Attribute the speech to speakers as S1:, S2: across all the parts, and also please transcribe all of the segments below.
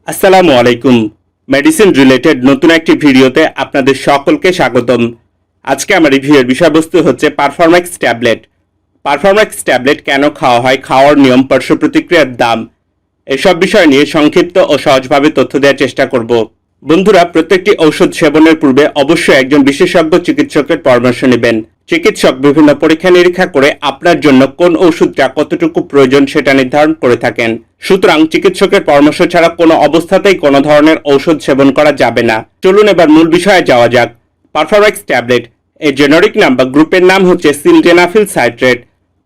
S1: আসসালামু আলাইকুম। Medicine related নতুন একটি ভিডিওতে আপনাদের সকলকে স্বাগতম। আজকে আমার রিভিউয়ের বিষয়বস্তু হচ্ছে পারফরম্যাক্স ট্যাবলেট। পারফরম্যাক্স ট্যাবলেট কেন খাওয়া হয়, খাওয়ার নিয়ম, পার্শ্ব প্রতিক্রিয়ার দাম, এসব বিষয় নিয়ে সংক্ষিপ্ত ও সহজভাবে তথ্য দেওয়ার চেষ্টা করব। বন্ধুরা, প্রত্যেকটি ঔষধ সেবনের পূর্বে অবশ্যই একজন বিশেষজ্ঞ চিকিৎসকের পরামর্শ নেবেন। চিকিৎসক বিভিন্ন পরীক্ষা নিরীক্ষা করে আপনার জন্য কোন ওষুধটা কতটুকু প্রয়োজন সেটা নির্ধারণ করে থাকেন। সুতরাং চিকিৎসকের পরামর্শ ছাড়া কোনো অবস্থাতেই কোনো ধরনের ঔষধ সেবন করা যাবে না। চলুন এবার মূল বিষয়ে যাওয়া যাক। পারফরম্যাক্স ট্যাবলেট এর জেনারিক নাম বা গ্রুপের নাম হচ্ছে সিলডেনাফিল সাইট্রেট।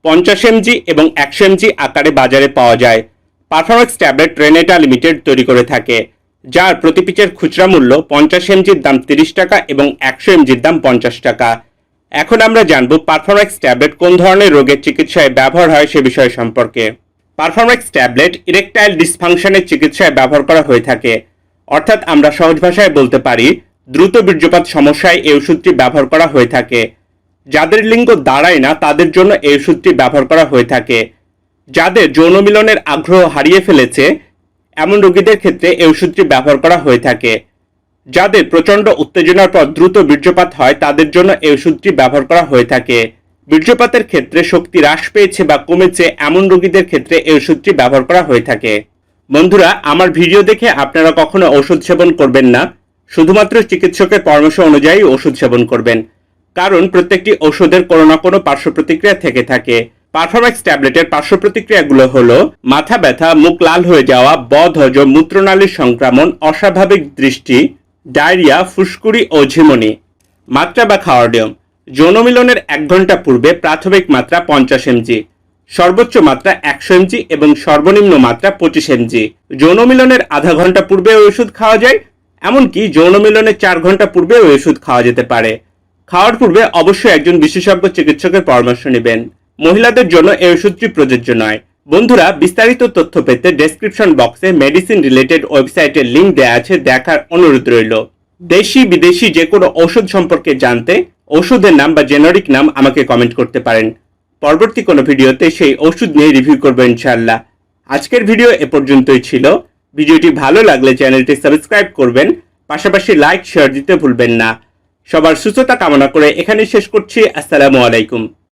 S1: 50 mg এবং 100 mg আকারে বাজারে পাওয়া যায়। পারফরম্যাক্স ট্যাবলেট রেনেটা লিমিটেড তৈরি করে থাকে, যার প্রতি পিচের খুচরা মূল্য 50 mgর দাম 30 টাকা এবং 100 mgর দাম 50 টাকা। এখন আমরা জানব পারফরম্যাক্স ট্যাবলেট কোন ধরনের রোগের চিকিৎসায় ব্যবহার হয় সে বিষয় সম্পর্কে। পারফরম্যাক্স ট্যাবলেট ইরেকটাইল ডিসফাংশনের চিকিৎসায় ব্যবহার করা হয়ে থাকে, অর্থাৎ আমরা সহজ ভাষায় বলতে পারি দ্রুত বীর্যপাত সমস্যায় এই ওষুধটি ব্যবহার করা হয়ে থাকে। যাদের লিঙ্গ দাঁড়ায় না তাদের জন্য এই ওষুধটি ব্যবহার করা হয়ে থাকে। যাদের যৌন মিলনের আগ্রহ হারিয়ে ফেলেছে এমন রোগীদের ক্ষেত্রে এই ওষুধটি ব্যবহার করা হয়ে থাকে। যাদের প্রচণ্ড উত্তেজনার পর দ্রুত বীর্যপাত হয় তাদের জন্য এই ওষুধটি ব্যবহার করা হয়ে থাকে। বীর্যপাতের ক্ষেত্রে শক্তি হ্রাস পেয়েছে বা কমেছে এমন রোগীদের ক্ষেত্রে এই ওষুধটি ব্যবহার করা হয়ে থাকে। বন্ধুরা, আমার ভিডিও দেখে আপনারা কখনো ওষুধ সেবন করবেন না। শুধুমাত্র চিকিৎসকের পরামর্শ অনুযায়ী ওষুধ সেবন করবেন, কারণ প্রত্যেকটি ওষুধের কোনো না কোনো পার্শ্ব প্রতিক্রিয়া থেকে থাকে। পারফরম্যাক্স ট্যাবলেটের পার্শ্ব প্রতিক্রিয়াগুলো হলো মাথা ব্যথা, মুখ লাল হয়ে যাওয়া, বদহজম, মূত্রনালীর সংক্রমণ, অস্বাভাবিক দৃষ্টি, ডায়রিয়া, ফুসকুড়ি ও ঝিমুনি। মাত্রা বা খাওয়ার নিয়ম: যৌন মিলনের 1 ঘন্টা পূর্বে প্রাথমিক মাত্রা 50 mg, সর্বোচ্চ মাত্রা 100 mg এবং সর্বনিম্ন মাত্রা 25 mg। যৌন মিলনের আধা ঘন্টা পূর্বে ওই ওষুধ খাওয়া যায়, এমনকি যৌন মিলনের 4 ঘন্টা পূর্বে ওই ওষুধ খাওয়া যেতে পারে। খাওয়ার পূর্বে অবশ্যই একজন বিশেষজ্ঞ চিকিৎসকের পরামর্শ নেবেন। মহিলাদের জন্য এই ওষুধটি প্রযোজ্য নয়। বন্ধুরা, বিস্তারিত তথ্য পেতে ডেসক্রিপশন বক্সে মেডিসিন রিলেটেড ওয়েবসাইটের লিঙ্ক দেওয়া আছে, দেখার অনুরোধ রইল। দেশি বিদেশি যে কোনো ঔষধ সম্পর্কে জানতে ওষুধের নাম বা জেনারিক নাম আমাকে কমেন্ট করতে পারেন। পরবর্তী কোনো ভিডিওতে সেই ওষুধ নিয়ে রিভিউ করব ইনশাআল্লাহ। আজকের ভিডিও এ পর্যন্তই ছিল। ভিডিওটি ভালো লাগলে চ্যানেলটি সাবস্ক্রাইব করবেন, পাশাপাশি লাইক শেয়ার দিতে ভুলবেন না। সবার সুস্থতা কামনা করে এখানেই শেষ করছি। আসসালামু আলাইকুম।